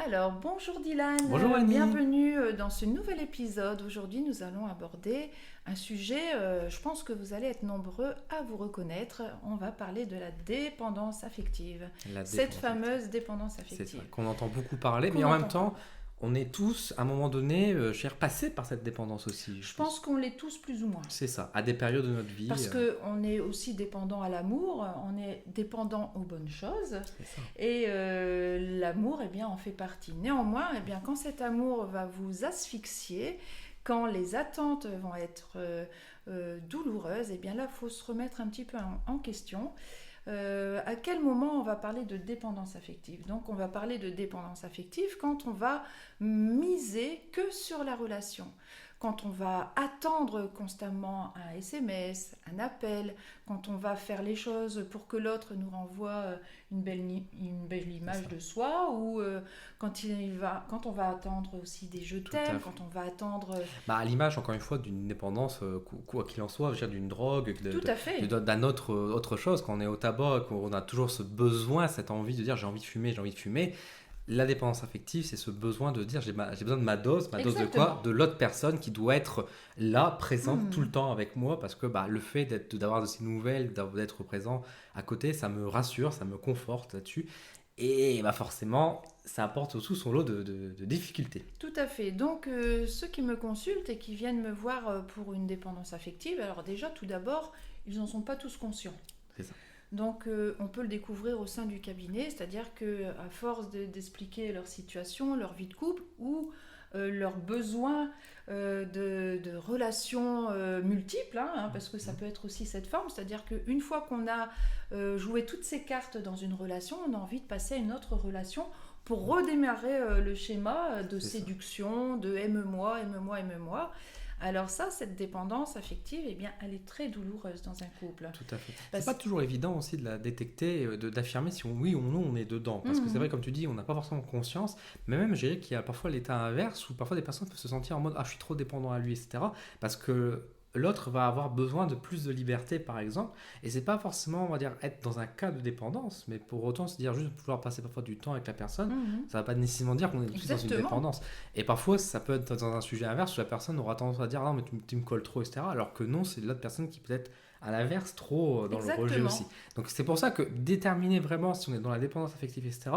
Alors, bonjour Dylan, Bonjour Annie. bienvenue dans ce nouvel épisode. Aujourd'hui, nous allons aborder un sujet, je pense que vous allez être nombreux à vous reconnaître. On va parler de la dépendance affective. La Cette dépendance affective. fameuse dépendance C'est ça, affective. qu'on entend beaucoup parler, Qu'on mais en même entend. temps, on est tous, à un moment donné, passés par cette dépendance aussi, je Je pense. pense qu'on l'est tous plus ou moins. C'est ça, à des périodes de notre vie. Parce qu'on est aussi dépendant à l'amour, on est dépendant aux bonnes choses. C'est ça. Et l'amour, eh bien, en fait partie. Néanmoins, eh bien, quand cet amour va vous asphyxier, quand les attentes vont être douloureuses, eh bien là, il faut se remettre un petit peu en question. À quel moment on va parler de dépendance affective? Donc, on va parler de dépendance affective quand on va miser que sur la relation. Quand on va attendre constamment un SMS, un appel, quand on va faire les choses pour que l'autre nous renvoie une belle image de soi, ou quand on va attendre aussi des je Tout à t'aime, fait. quand on va attendre... À l'image, encore une fois, d'une dépendance, quoi qu'il en soit, je veux dire, d'une drogue, Tout à fait. d'un autre chose. Quand on est au tabac, qu'on a toujours ce besoin, cette envie de dire j'ai envie de fumer, j'ai envie de fumer. La dépendance affective, c'est ce besoin de dire j'ai besoin de ma dose de quoi? Exactement. De l'autre personne qui doit être là, présente tout le Mhm. temps avec moi, parce que le fait d'avoir de ces nouvelles, d'être présent à côté, ça me rassure, ça me conforte là-dessus. Et forcément, ça apporte aussi son lot de difficultés. Tout à fait. Donc, ceux qui me consultent et qui viennent me voir pour une dépendance affective, alors déjà, tout d'abord, ils n'en sont pas tous conscients. C'est ça. Donc, on peut le découvrir au sein du cabinet, c'est-à-dire qu'à force d'expliquer leur situation, leur vie de couple ou leurs besoins de relations multiples, parce que ça peut être aussi cette forme, c'est-à-dire qu'une fois qu'on a joué toutes ces cartes dans une relation, on a envie de passer à une autre relation pour redémarrer le schéma de C'est ça. séduction, de aime-moi, aime-moi, aime-moi. Alors ça, cette dépendance affective, eh bien, elle est très douloureuse dans un couple. Tout à fait. Parce- C'est pas toujours évident aussi de la détecter, d'affirmer si oui ou non on est dedans. Parce que c'est Mhm. vrai, comme tu dis, on n'a pas forcément conscience. Mais même, je dirais qu'il y a parfois l'état inverse où parfois des personnes peuvent se sentir en mode ah, je suis trop dépendant à lui, etc. Parce que l'autre va avoir besoin de plus de liberté, par exemple. Et c'est pas forcément, on va dire, être dans un cas de dépendance, mais pour autant se dire juste vouloir passer parfois du temps avec la personne. Mhm. Ça va pas nécessairement dire qu'on est tout de suite dans une Exactement. dépendance. Et parfois, ça peut être dans un sujet inverse où la personne aura tendance à dire non, mais tu me colles trop, etc. Alors que non, c'est l'autre personne qui peut être à l'inverse trop dans le rejet Exactement. aussi. Donc c'est pour ça que déterminer vraiment si on est dans la dépendance affective, etc.,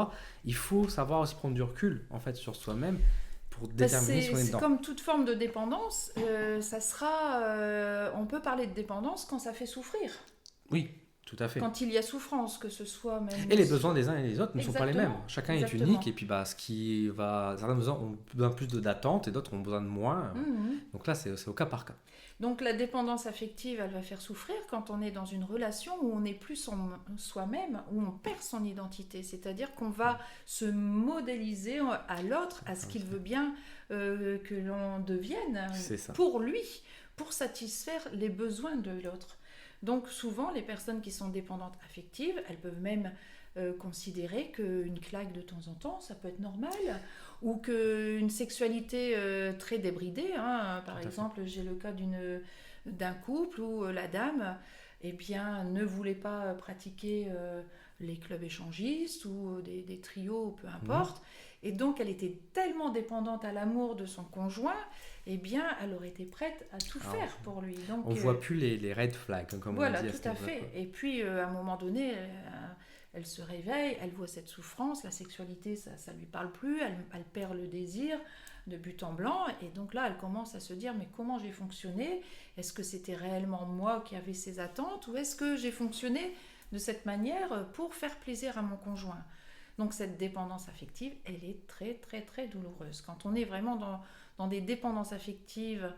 il faut savoir aussi prendre du recul en fait sur soi-même pour déterminer si on est C'est dedans. comme toute forme de dépendance, on peut parler de dépendance quand ça fait souffrir, Oui, tout à fait. quand il y a souffrance, que ce soit même... Et les besoins des uns et des autres ne sont pas les mêmes. Exactement. Chacun Exactement. est unique et puis certains besoins ont besoin plus d'attente et d'autres ont besoin de moins. Mhm. Donc là, c'est au cas par cas. Donc la dépendance affective, elle va faire souffrir quand on est dans une relation où on n'est plus soi-même, où on perd son identité. C'est-à-dire qu'on va se modéliser à l'autre, à ce qu'il veut bien que l'on devienne C'est ça. pour lui, pour satisfaire les besoins de l'autre. Donc souvent, les personnes qui sont dépendantes affectives, elles peuvent même considérer qu'une claque de temps en temps, ça peut être normal, ou qu'une sexualité très débridée, par Tout à fait. exemple, j'ai le cas d'un couple où la dame eh bien, ne voulait pas pratiquer les clubs échangistes ou des trios, peu importe, et donc elle était tellement dépendante à l'amour de son conjoint, eh bien, elle aurait été prête à tout Alors, faire pour lui. Donc, On voit plus les red flags, comme voilà, on dit. tout à fait. Et puis, à un moment donné, elle se réveille, elle voit cette souffrance, la sexualité, ça ne lui parle plus, elle perd le désir de but en blanc, et donc là, elle commence à se dire, mais comment j'ai fonctionné? Est-ce que c'était réellement moi qui avais ces attentes, ou est-ce que j'ai fonctionné de cette manière pour faire plaisir à mon conjoint? Donc cette dépendance affective, elle est très, très, très douloureuse. Quand on est vraiment dans des dépendances affectives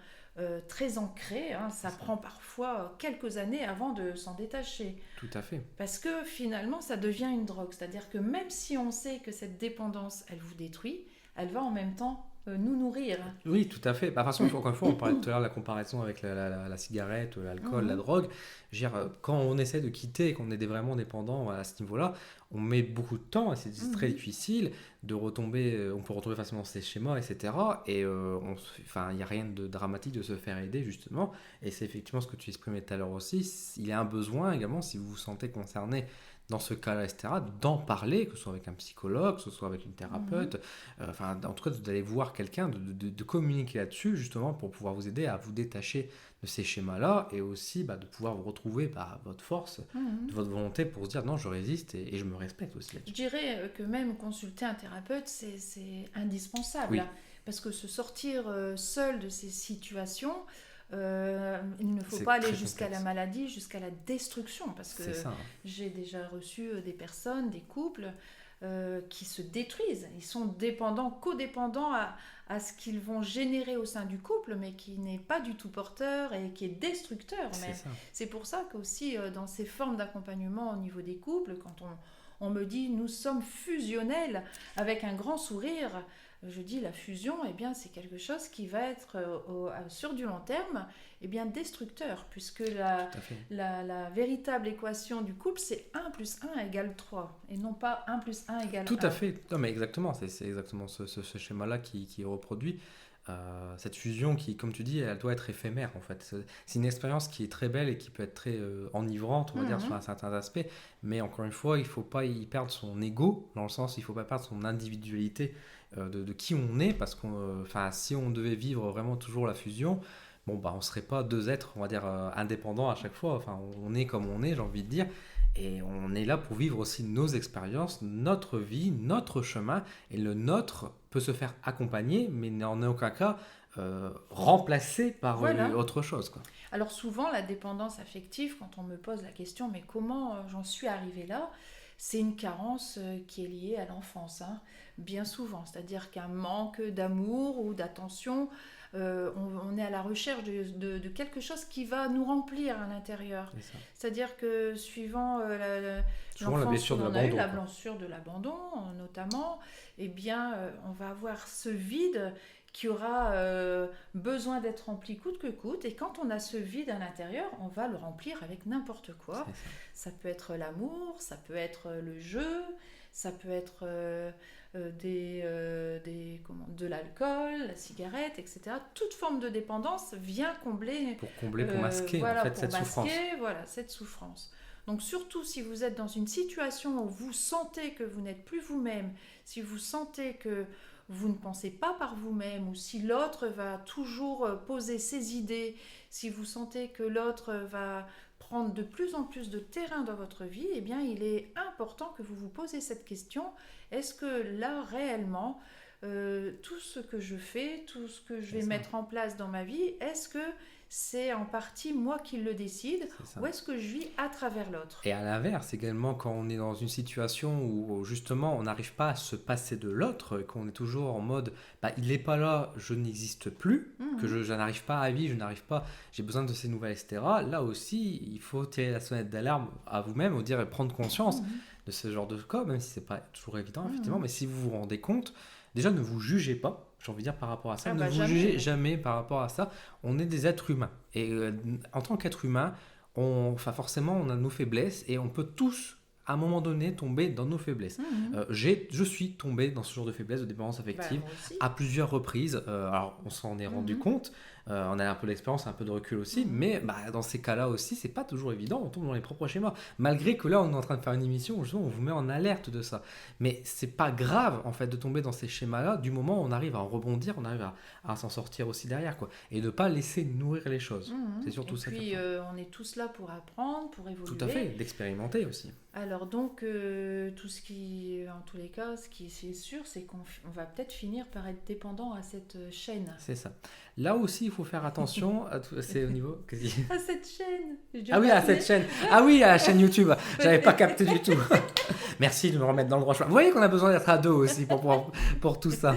très ancrées, ça prend parfois quelques années avant de s'en détacher. Tout à fait. Parce que finalement, ça devient une drogue. C'est-à-dire que même si on sait que cette dépendance, elle vous détruit, elle va en même temps nous nourrir. Oui, tout à fait. De toute façon, encore une fois, on parlait tout à l'heure de la comparaison avec la cigarette, l'alcool, la drogue. Je veux dire, quand on essaie de quitter et qu'on est vraiment dépendant à ce niveau-là, on met beaucoup de temps et c'est très difficile de retomber. On peut retomber facilement ces schémas, etc. Et il n'y a rien de dramatique de se faire aider, justement. Et c'est effectivement ce que tu exprimais tout à l'heure aussi. Il y a un besoin également, si vous vous sentez concerné dans ce cas-là, etc., d'en parler, que ce soit avec un psychologue, que ce soit avec une thérapeute, enfin, en tout cas, d'aller voir quelqu'un, de communiquer là-dessus, justement, pour pouvoir vous aider à vous détacher de ces schémas-là, et aussi de pouvoir vous retrouver votre force, de votre volonté pour se dire, non, je résiste, et je me respecte aussi Je là-dessus. dirais que même consulter un thérapeute, c'est indispensable. Oui. Parce que se sortir seul de ces situations, il ne faut C'est pas aller très jusqu'à la complexe. maladie, jusqu'à la destruction. Parce que C'est ça. j'ai déjà reçu des personnes, des couples qui se détruisent. Ils sont dépendants, codépendants à ce qu'ils vont générer au sein du couple, mais qui n'est pas du tout porteur et qui est destructeur C'est même. ça. C'est pour ça qu'aussi dans ces formes d'accompagnement au niveau des couples, quand on me dit nous sommes fusionnels avec un grand sourire, je dis la fusion, eh bien, c'est quelque chose qui va être sur du long terme destructeur, puisque Tout à fait. la véritable équation du couple, c'est 1 plus 1 égale 3, et non pas 1 plus 1 égale 1. Tout à fait. Non, mais exactement. C'est exactement ce schéma-là qui est reproduit. Cette fusion qui, comme tu dis, elle doit être éphémère en fait. C'est une expérience qui est très belle et qui peut être très enivrante, on va dire, sur un certain aspect. Mais encore une fois, il ne faut pas y perdre son ego, dans le sens, il ne faut pas perdre son individualité de qui on est, parce que si on devait vivre vraiment toujours la fusion, bon, on ne serait pas deux êtres, on va dire, indépendants à chaque fois. Enfin, on est comme on est, j'ai envie de dire. Et on est là pour vivre aussi nos expériences, notre vie, notre chemin. Et le nôtre peut se faire accompagner, mais en aucun cas remplacé par Voilà. autre chose, quoi. Alors souvent, la dépendance affective, quand on me pose la question, mais comment j'en suis arrivée là, c'est une carence qui est liée à l'enfance, bien souvent. C'est-à-dire qu'un manque d'amour ou d'attention, on est à la recherche de quelque chose qui va nous remplir à l'intérieur. C'est ça. C'est-à-dire que suivant Souvent la l'enfance blessure de qu'on a eue, l'abandon, la quoi. blessure de l'abandon notamment, on va avoir ce vide qui aura besoin d'être rempli coûte que coûte. Et quand on a ce vide à l'intérieur, on va le remplir avec n'importe quoi. C'est ça. Ça peut être l'amour, ça peut être le jeu, ça peut être de l'alcool, la cigarette, etc. Toute forme de dépendance vient combler, Pour combler, pour masquer voilà, en fait pour cette masquer, souffrance. voilà, cette souffrance. Donc surtout si vous êtes dans une situation où vous sentez que vous n'êtes plus vous-même, si vous sentez que vous ne pensez pas par vous-même, ou si l'autre va toujours poser ses idées, si vous sentez que l'autre va prendre de plus en plus de terrain dans votre vie, eh bien il est important que vous vous posez cette question, est-ce que là réellement, tout ce que je fais, tout ce que je vais mettre en place dans ma vie, est-ce que c'est en partie moi qui le décide, ou est-ce que je vis à travers l'autre? Et à l'inverse, également, quand on est dans une situation où justement on n'arrive pas à se passer de l'autre, qu'on est toujours en mode il n'est pas là, je n'existe plus, que je n'arrive pas à vivre, je n'arrive pas, j'ai besoin de ces nouvelles, etc. Là aussi, il faut tirer la sonnette d'alarme à vous-même, ou dire et prendre conscience de ce genre de cas, même si c'est pas toujours évident, effectivement, mais si vous vous rendez compte, déjà ne vous jugez pas. J'ai envie de dire par rapport à ça, ne vous jugez jamais par rapport à ça. On est des êtres humains. Et en tant qu'être humain, forcément, on a nos faiblesses et on peut tous, à un moment donné, tomber dans nos faiblesses. Je suis tombé dans ce genre de faiblesse de dépendance affective à plusieurs reprises. Alors, on s'en est rendu compte. On a un peu d'expérience, un peu de recul aussi, mais dans ces cas-là aussi, c'est pas toujours évident, on tombe dans les propres schémas. Malgré que là, on est en train de faire une émission où justement, on vous met en alerte de ça. Mais c'est pas grave, en fait, de tomber dans ces schémas-là, du moment où on arrive à en rebondir, on arrive à s'en sortir aussi derrière, quoi. Et de pas laisser nourrir les choses. C'est surtout ça. Et puis, on est tous là pour apprendre, pour évoluer. Tout à fait, d'expérimenter aussi. Alors donc, tout ce qui, en tous les cas, ce qui est sûr, c'est qu'on va peut-être finir par être dépendant à cette chaîne. C'est ça. Là aussi, il faut faire attention. C'est au niveau. À cette chaîne. Ah oui, à cette chaîne. Ah oui, à la chaîne YouTube. J'avais pas capté du tout. Merci de me remettre dans le droit chemin. Vous voyez qu'on a besoin d'être à deux aussi pour tout ça.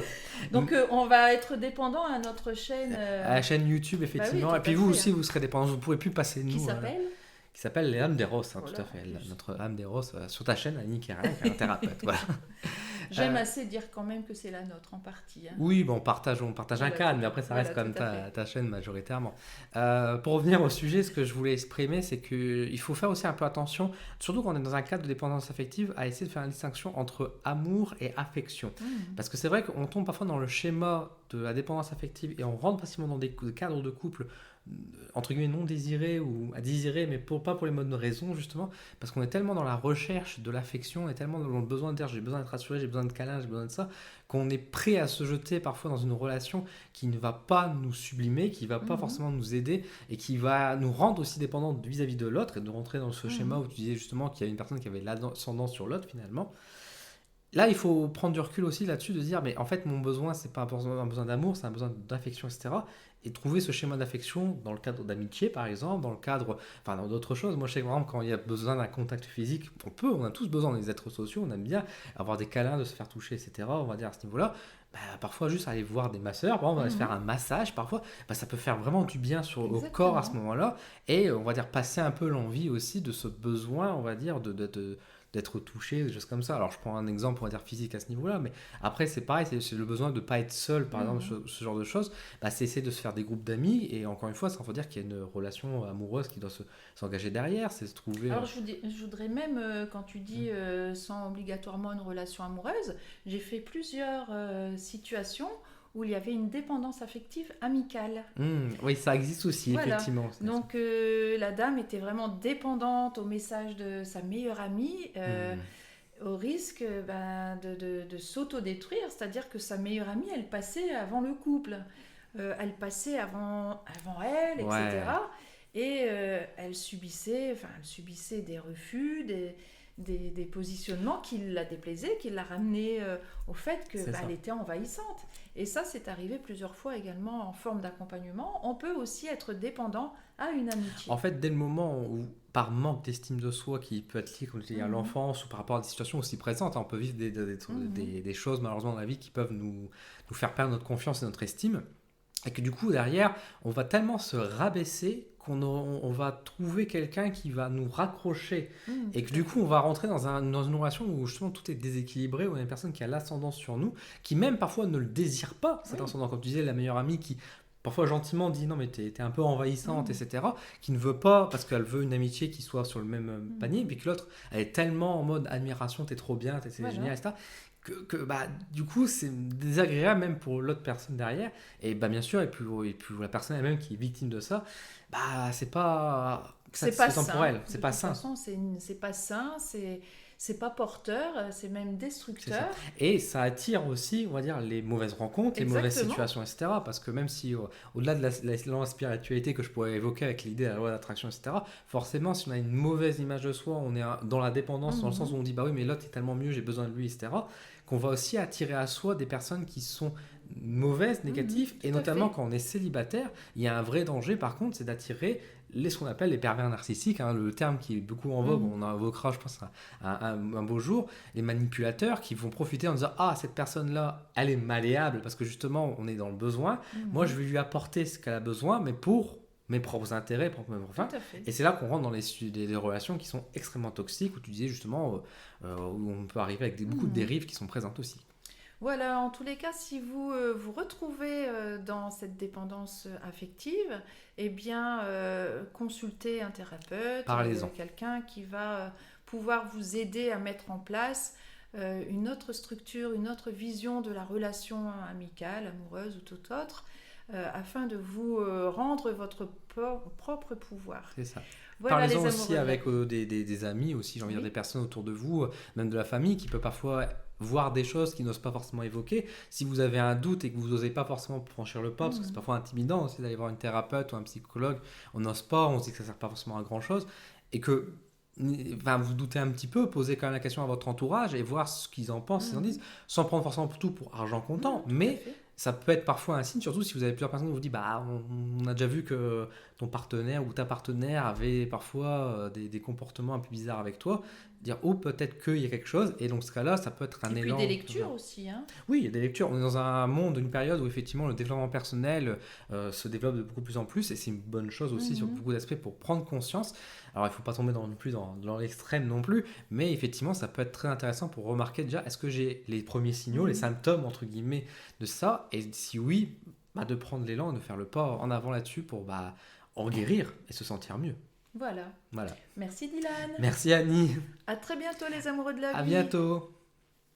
Donc, on va être dépendant à notre chaîne. À la chaîne YouTube, effectivement. Oui, et puis vous aussi, vous serez dépendant. Vous ne pourrez plus passer de nous. Qui s'appelle Les âmes des Roses, tout à fait. Notre âme des Roses sur ta chaîne, Annie Kérin, un thérapeute. Voilà. J'aime assez dire quand même que c'est la nôtre en partie. Oui, on partage un cadre, mais après ça reste comme ta chaîne majoritairement. Pour revenir au sujet, ce que je voulais exprimer, c'est qu'il faut faire aussi un peu attention, surtout quand on est dans un cadre de dépendance affective, à essayer de faire une distinction entre amour et affection. Parce que c'est vrai qu'on tombe parfois dans le schéma de la dépendance affective et on rentre facilement dans des cadres de couple entre guillemets non désiré ou à désirer, mais pas pour les bonnes raisons justement, parce qu'on est tellement dans la recherche de l'affection, on est tellement dans le besoin de dire j'ai besoin d'être rassuré, j'ai besoin de câlin, j'ai besoin de ça, qu'on est prêt à se jeter parfois dans une relation qui ne va pas nous sublimer, qui ne va pas forcément nous aider et qui va nous rendre aussi dépendants vis-à-vis de l'autre et de rentrer dans ce schéma où tu disais justement qu'il y a une personne qui avait l'ascendant sur l'autre finalement. Là, il faut prendre du recul aussi là-dessus, de dire, mais en fait, mon besoin, c'est pas un besoin d'amour, c'est un besoin d'affection, etc. Et trouver ce schéma d'affection dans le cadre d'amitié, par exemple, dans le cadre, enfin, dans d'autres choses. Moi, je sais que, par exemple, quand il y a besoin d'un contact physique, on a tous besoin des êtres sociaux, on aime bien avoir des câlins, de se faire toucher, etc. On va dire à ce niveau-là. Bah, parfois, juste aller voir des masseurs, par exemple, on va se faire un massage, parfois, bah, ça peut faire vraiment du bien au corps à ce moment-là. Et on va dire passer un peu l'envie aussi de ce besoin, on va dire, d'être touché, des choses comme ça. Alors je prends un exemple, on va dire physique à ce niveau-là, mais après c'est pareil, c'est le besoin de ne pas être seul, par exemple, ce genre de choses. Bah, c'est essayer de se faire des groupes d'amis, et encore une fois, ça veut dire qu'il y a une relation amoureuse qui doit s'engager derrière, c'est se trouver... Alors je voudrais même, quand tu dis sans obligatoirement une relation amoureuse, j'ai fait plusieurs situations où il y avait une dépendance affective amicale. Oui, ça existe aussi, voilà. Effectivement. Donc la dame était vraiment dépendante au message de sa meilleure amie, au risque de s'autodétruire, c'est-à-dire que sa meilleure amie, elle passait avant le couple, elle passait avant elle, etc. Et elle subissait des refus, des positionnements qui la déplaisaient, qui la ramenaient au fait qu'elle était envahissante. Et ça, c'est arrivé plusieurs fois également en forme d'accompagnement. On peut aussi être dépendant à une amitié. En fait, dès le moment où, par manque d'estime de soi qui peut être lié, comme je disais, à l'enfance ou par rapport à des situations aussi présentes, on peut vivre des choses malheureusement dans la vie qui peuvent nous faire perdre notre confiance et notre estime. Et que du coup, derrière, on va tellement se rabaisser qu'on va trouver quelqu'un qui va nous raccrocher. Et que du coup, on va rentrer dans une relation où justement tout est déséquilibré, où il y a une personne qui a l'ascendance sur nous, qui même parfois ne le désire pas, cet ascendant. Comme tu disais, la meilleure amie qui parfois gentiment dit non mais t'es un peu envahissante, etc. Qui ne veut pas, parce qu'elle veut une amitié qui soit sur le même panier, puis que l'autre, elle est tellement en mode admiration, t'es trop bien, t'es génial, etc. Bah, du coup c'est désagréable même pour l'autre personne derrière, et bah, bien sûr, et puis la personne elle-même qui est victime de ça, bah c'est pas sain pour elle, c'est pas sain. De toute façon, c'est pas sain, c'est pas porteur, c'est même destructeur. Et ça attire aussi, on va dire, les mauvaises rencontres, les mauvaises situations, etc. Parce que même si, au-delà de la spiritualité que je pourrais évoquer avec l'idée de la loi d'attraction, etc., forcément, si on a une mauvaise image de soi, on est dans la dépendance, dans le sens où on dit, bah oui, mais l'autre est tellement mieux, j'ai besoin de lui, etc., qu'on va aussi attirer à soi des personnes qui sont mauvaises, négatives, et notamment quand on est célibataire, il y a un vrai danger, par contre, c'est d'attirer ce qu'on appelle les pervers narcissiques, le terme qui est beaucoup en vogue, on en invoquera je pense un beau jour, les manipulateurs qui vont profiter en disant cette personne-là, elle est malléable parce que justement on est dans le besoin, moi je vais lui apporter ce qu'elle a besoin, mais pour mes propres intérêts, pour mes propres fins. Et c'est là qu'on rentre dans des relations qui sont extrêmement toxiques, où tu disais justement où on peut arriver avec beaucoup de dérives qui sont présentes aussi. Voilà, en tous les cas, si vous vous retrouvez dans cette dépendance affective, eh bien, consultez un thérapeute, quelqu'un qui va pouvoir vous aider à mettre en place une autre structure, une autre vision de la relation amicale, amoureuse ou tout autre, afin de vous rendre votre propre pouvoir. C'est ça. Voilà. Parlez-en aussi avec des amis, aussi, j'ai envie de dire des personnes autour de vous, même de la famille, qui peut parfois voir des choses qu'ils n'osent pas forcément évoquer. Si vous avez un doute et que vous n'osez pas forcément franchir le pas, parce que c'est parfois intimidant aussi d'aller voir une thérapeute ou un psychologue, on n'ose pas, on se dit que ça ne sert pas forcément à grand chose, et que vous doutez un petit peu, posez quand même la question à votre entourage et voir ce qu'ils en pensent, ce qu'ils en disent, sans prendre forcément tout pour argent comptant, mais ça peut être parfois un signe, surtout si vous avez plusieurs personnes qui vous disent on a déjà vu que ton partenaire ou ta partenaire avait parfois des comportements un peu bizarres avec toi, dire peut-être qu'il y a quelque chose, et donc ce cas-là ça peut être un élan. Et puis des lectures aussi. Oui, il y a des lectures, on est dans un monde, une période où effectivement le développement personnel se développe de beaucoup plus en plus, et c'est une bonne chose aussi sur beaucoup d'aspects pour prendre conscience. Alors il ne faut pas tomber non plus dans l'extrême non plus, mais effectivement ça peut être très intéressant pour remarquer déjà est-ce que j'ai les premiers signaux, les symptômes entre guillemets de ça, et si oui, de prendre l'élan et de faire le pas en avant là-dessus pour en guérir et se sentir mieux. Voilà. Merci Dylan. Merci Annie. À très bientôt les amoureux de la vie. À bientôt.